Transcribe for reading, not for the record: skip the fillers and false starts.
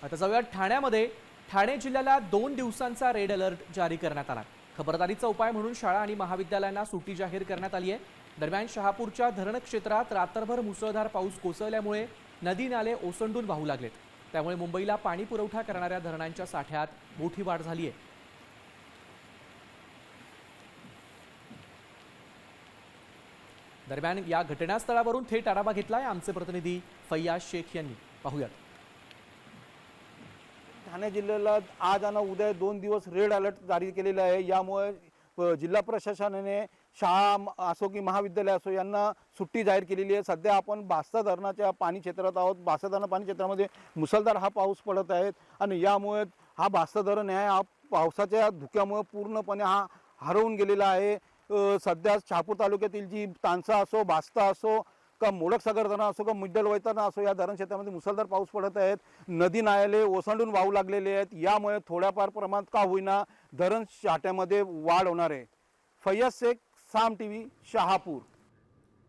आता जाऊयात ठाण्यामध्ये. ठाणे जिल्ह्याला 2 दिवसांचा रेड अलर्ट जारी करण्यात आला. खबरदारीचा उपाय म्हणून शाळा आणि महाविद्यालयांना सुट्टी जाहीर करण्यात आली आहे. दरम्यान शहापूरच्या धरण क्षेत्रात रात्रभर मुसळधार पाऊस कोसळल्यामुळे नदी नाले ओसंडून वाहू लागलेत. त्यामुळे मुंबईला पाणी पुरवठा करणाऱ्या धरणांच्या साठ्यात मोठी वाढ झाली आहे. दरम्यान या घटनास्थळावरून थेट आढावा घेतलाय आमचे प्रतिनिधी फैयाज शेख यांनी. पाहूयात. ठाणे जिल्ह्याला आज आणि उद्या 2 दिवस रेड अलर्ट जारी केलेला आहे। यामुळे जिल्हा प्रशासनाने शाळा असो की महाविद्यालय असो यांना सुट्टी जाहीर केलेली आहे। सध्या आपण बास्ता धरणाच्या पाणी क्षेत्रात आहोत। बास्ता धरण पाणी क्षेत्रामध्ये मुसळधार हा पाऊस पडत आहे आणि यामुळे हा बास्ता धरण आहे हा पावसाच्या धुक्यामुळे पूर्णपणे हा हरवून गेलेला आहे। सध्या शहापूर तालुक्यातील जी तानसा असो, बास्ता असो का मोडकसागर धरण असो का मिडल वैतरणा असो या धरण क्षेत्रामध्ये मुसळधार पाऊस पडत आहेत। नदी नाले ओसंडून वाहू लागलेले आहेत। यामुळे थोड्याफार प्रमाणात का होईना धरण साठ्यामध्ये वाढ होणार आहे। फैयाज शेख, साम टीव्ही, शहापूर।